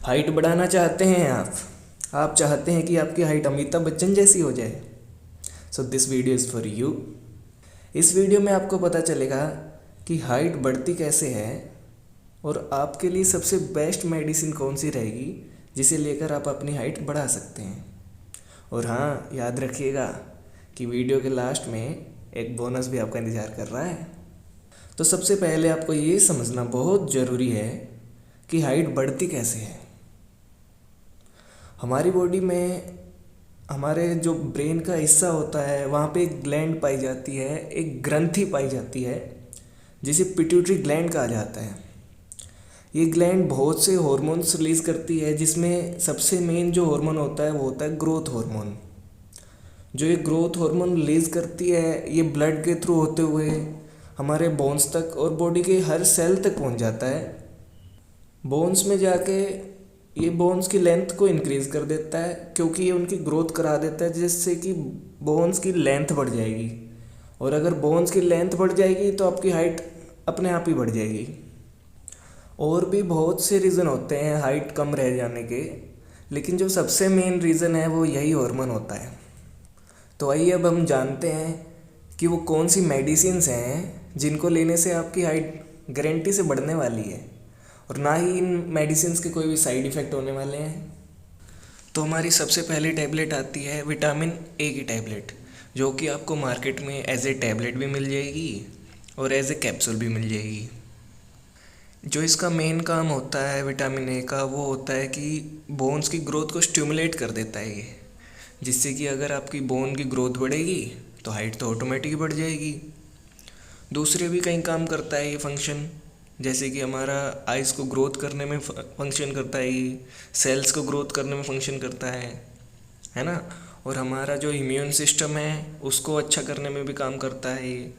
Height बढ़ाना चाहते हैं आप चाहते हैं कि आपकी हाइट अमिताभ बच्चन जैसी हो जाए। So this video is for you. इस वीडियो में आपको पता चलेगा कि हाइट बढ़ती कैसे है और आपके लिए सबसे बेस्ट मेडिसिन कौन सी रहेगी जिसे लेकर आप अपनी हाइट बढ़ा सकते हैं। और हाँ, याद रखिएगा कि वीडियो के लास्ट में एक बोनस भी आपका इंतज़ार कर रहा है। तो सबसे पहले आपको ये समझना बहुत ज़रूरी है कि हाइट बढ़ती कैसे है। हमारी बॉडी में हमारे जो ब्रेन का हिस्सा होता है वहाँ पे एक ग्लैंड पाई जाती है, एक ग्रंथि पाई जाती है जिसे पिट्यूटरी ग्लैंड कहा जाता है। ये ग्लैंड बहुत से हॉर्मोन्स रिलीज़ करती है, जिसमें सबसे मेन जो हार्मोन होता है वो होता है ग्रोथ हार्मोन। जो ये ग्रोथ हार्मोन रिलीज़ करती है ये ब्लड के थ्रू होते हुए हमारे बोन्स तक और बॉडी के हर सेल तक पहुंच जाता है। बोन्स में जाके ये बोन्स की लेंथ को इंक्रीज़ कर देता है, क्योंकि ये उनकी ग्रोथ करा देता है, जिससे कि बोन्स की लेंथ बढ़ जाएगी। और अगर बोन्स की लेंथ बढ़ जाएगी तो आपकी हाइट अपने आप ही बढ़ जाएगी। और भी बहुत से रीज़न होते हैं हाइट कम रह जाने के, लेकिन जो सबसे मेन रीज़न है वो यही हार्मोन होता है। तो आइए अब हम जानते हैं कि वो कौन सी मेडिसिन्स हैं जिनको लेने से आपकी हाइट गारंटी से बढ़ने वाली है और ना ही इन मेडिसिन्स के कोई भी साइड इफ़ेक्ट होने वाले हैं। तो हमारी सबसे पहली टैबलेट आती है विटामिन ए की टैबलेट, जो कि आपको मार्केट में एज ए टैबलेट भी मिल जाएगी और एज ए कैप्सूल भी मिल जाएगी। जो इसका मेन काम होता है विटामिन ए का, वो होता है कि बोन्स की ग्रोथ को स्टिमुलेट कर देता है ये, जिससे कि अगर आपकी बोन की ग्रोथ बढ़ेगी तो हाइट तो ऑटोमेटिक बढ़ जाएगी। दूसरे भी कई काम करता है ये फंक्शन, जैसे कि हमारा आइज़ को ग्रोथ करने में फंक्शन करता है ये, सेल्स को ग्रोथ करने में फंक्शन करता है ना। और हमारा जो इम्यून सिस्टम है उसको अच्छा करने में भी काम करता है ये,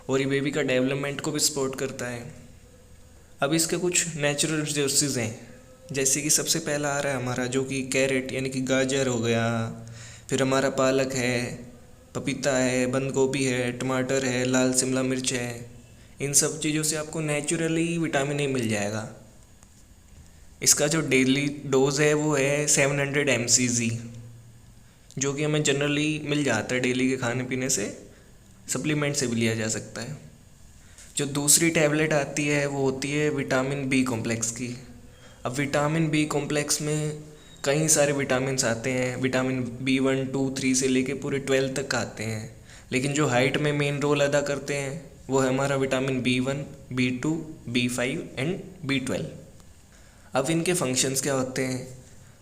और ये बेबी का डेवलपमेंट को भी सपोर्ट करता है। अब इसके कुछ नेचुरल रिसोर्सेज हैं, जैसे कि सबसे पहला आ रहा है हमारा जो कि कैरेट यानी कि गाजर हो गया, फिर हमारा पालक है, पपीता है, बंद गोभी है, टमाटर है, लाल शिमला मिर्च है। इन सब चीज़ों से आपको नेचुरली विटामिन ए मिल जाएगा। इसका जो डेली डोज है वो है 700 mcg, जो कि हमें जनरली मिल जाता है डेली के खाने पीने से, सप्लीमेंट से भी लिया जा सकता है। जो दूसरी टैबलेट आती है वो होती है विटामिन बी कॉम्प्लेक्स की। अब विटामिन बी कॉम्प्लेक्स में कई सारे विटामिन आते हैं, विटामिन B1, 2, 3 से लेके पूरे 12 तक आते हैं, लेकिन जो हाइट में मेन रोल अदा करते हैं वो है हमारा vitamin B1, B2, B5 and B12। अब इनके फंक्शंस क्या होते हैं?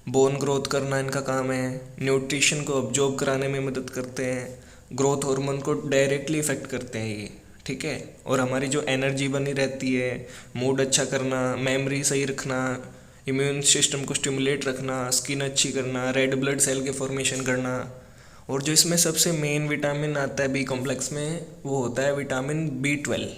बोन ग्रोथ करना इनका काम है, न्यूट्रिशन को अब्जॉर्ब कराने में मदद करते हैं, ग्रोथ हार्मोन को डायरेक्टली इफेक्ट करते हैं ये, ठीक है। और हमारी जो एनर्जी बनी रहती है, मूड अच्छा करना, मेमोरी सही रखना, इम्यून सिस्टम को स्टिमुलेट रखना, स्किन अच्छी करना, रेड ब्लड सेल के फॉर्मेशन करना। और जो इसमें सबसे मेन विटामिन आता है बी कॉम्प्लेक्स में, वो होता है विटामिन B12।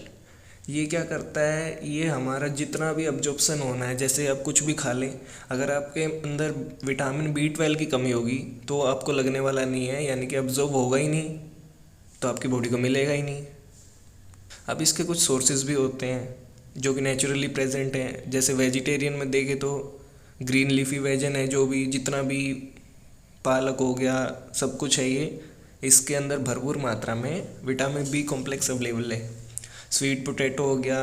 ये क्या करता है, ये हमारा जितना भी अब्जॉर्प्शन होना है, जैसे आप कुछ भी खा लें, अगर आपके अंदर विटामिन B12 की कमी होगी तो आपको लगने वाला नहीं है, यानी कि अब्जॉर्ब होगा ही नहीं, तो आपकी बॉडी को मिलेगा ही नहीं। अब इसके कुछ सोर्सेज भी होते हैं जो कि नेचुरली प्रेजेंट हैं, जैसे वेजिटेरियन में देखें तो ग्रीन लीफी वेजन है, जो भी जितना भी पालक हो गया, सब कुछ है ये, इसके अंदर भरपूर मात्रा में विटामिन बी कॉम्प्लेक्स अवेलेबल है। स्वीट पोटैटो हो गया,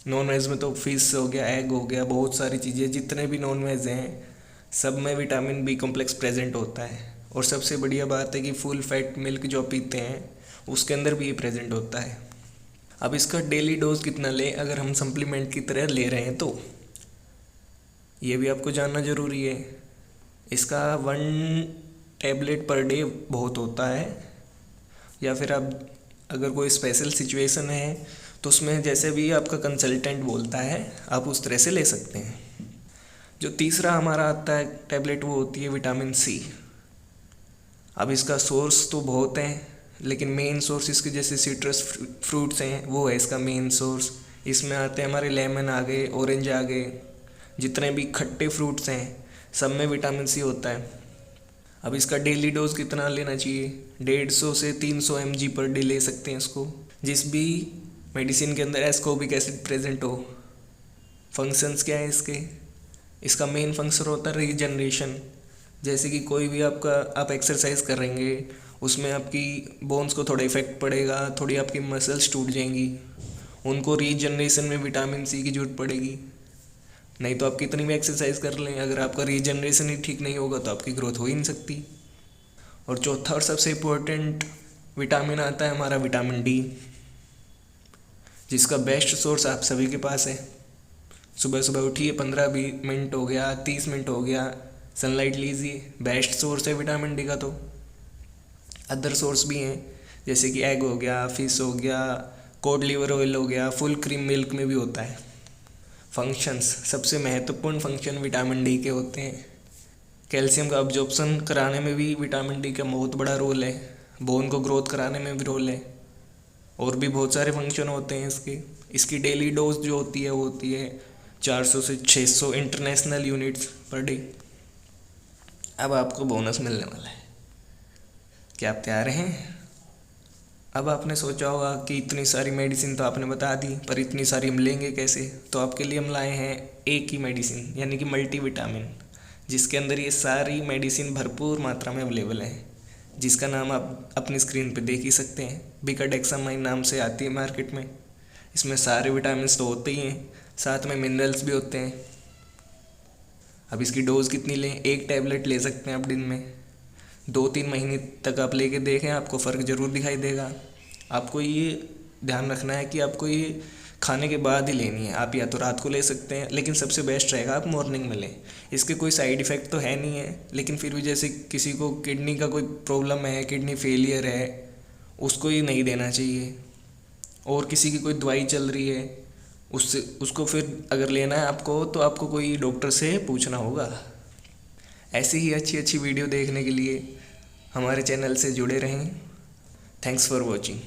नॉन वेज में तो फिश हो गया, एग हो गया, बहुत सारी चीज़ें जितने भी नॉन वेज हैं सब में विटामिन बी कॉम्प्लेक्स प्रेजेंट होता है। और सबसे बढ़िया बात है कि फुल फैट मिल्क जो पीते हैं उसके अंदर भी ये प्रेजेंट होता है। अब इसका डेली डोज कितना लें अगर हम सप्लीमेंट की तरह ले रहे हैं, तो ये भी आपको जानना ज़रूरी है। इसका 1 टैबलेट पर डे बहुत होता है, या फिर आप अगर कोई स्पेशल सिचुएशन है तो उसमें जैसे भी आपका कंसल्टेंट बोलता है आप उस तरह से ले सकते हैं। जो तीसरा हमारा आता है टैबलेट वो होती है विटामिन सी। अब इसका सोर्स तो बहुत हैं, लेकिन मेन सोर्स इसके जैसे सिट्रस फ्रूट्स हैं वो है इसका मेन सोर्स। इसमें आते हैं हमारे लेमन आ गए, ऑरेंज आ गए, जितने भी खट्टे फ्रूट्स हैं सब में विटामिन सी होता है। अब इसका डेली डोज कितना लेना चाहिए? 150 से 300 mg पर डे ले सकते हैं इसको। जिस भी मेडिसिन के अंदर एस्कॉर्बिक एसिड प्रेजेंट हो। फंक्शंस क्या है इसके? इसका मेन फंक्शन होता है रीजनरेशन। जैसे कि कोई भी आप एक्सरसाइज करेंगे, उसमें आपकी बोन्स को थोड़ा इफेक्ट पड़ेगा, थोड़ी आपकी मसल्स टूट जाएंगी, उनको रीजनरेशन में विटामिन सी की जरूरत पड़ेगी। नहीं तो आप कितनी भी एक्सरसाइज कर लें, अगर आपका रीजनरेशन ही ठीक नहीं होगा तो आपकी ग्रोथ हो ही नहीं सकती। और चौथा और सबसे इम्पोर्टेंट विटामिन आता है हमारा विटामिन डी, जिसका बेस्ट सोर्स आप सभी के पास है। सुबह सुबह उठिए, 15-20 मिनट हो गया, 30 मिनट हो गया, सनलाइट लीजिए, बेस्ट सोर्स है विटामिन डी का। तो अदर सोर्स भी हैं, जैसे कि एग हो गया, फिश हो गया, कोड लिवर ऑयल हो गया, फुल क्रीम मिल्क में भी होता है। फंक्शंस, सबसे महत्वपूर्ण फंक्शन विटामिन डी के होते हैं। कैल्शियम का अब्जॉर्प्शन कराने में भी विटामिन डी का बहुत बड़ा रोल है, बोन को ग्रोथ कराने में भी रोल है, और भी बहुत सारे फंक्शन होते हैं इसके। इसकी डेली डोज जो होती है वो होती है 400 से 600 इंटरनेशनल यूनिट्स पर डे। अब आपको बोनस मिलने वाला है, क्या आप तैयार हैं? अब आपने सोचा होगा कि इतनी सारी मेडिसिन तो आपने बता दी, पर इतनी सारी हम लेंगे कैसे? तो आपके लिए हम लाए हैं एक ही मेडिसिन, यानी कि मल्टीविटामिन, जिसके अंदर ये सारी मेडिसिन भरपूर मात्रा में अवेलेबल है, जिसका नाम आप अपनी स्क्रीन पे देख ही सकते हैं। बिकाडेक्सामाइन नाम से आती है मार्केट में। इसमें सारे विटामिन तो होते ही हैं, साथ में मिनरल्स भी होते हैं। अब इसकी डोज कितनी लें? एक टैबलेट ले सकते हैं आप दिन में। 2-3 महीने तक आप लेके देखें, आपको फ़र्क ज़रूर दिखाई देगा। आपको ये ध्यान रखना है कि आपको ये खाने के बाद ही लेनी है। आप या तो रात को ले सकते हैं, लेकिन सबसे बेस्ट रहेगा आप मॉर्निंग में लें। इसके कोई साइड इफ़ेक्ट तो है नहीं है, लेकिन फिर भी जैसे किसी को किडनी का कोई प्रॉब्लम है, किडनी फेलियर है, उसको ये नहीं देना चाहिए। और किसी की कोई दवाई चल रही है, उसको फिर अगर लेना है आपको, तो आपको कोई डॉक्टर से पूछना होगा। ऐसी ही अच्छी अच्छी वीडियो देखने के लिए हमारे चैनल से जुड़े रहें। Thanks for watching.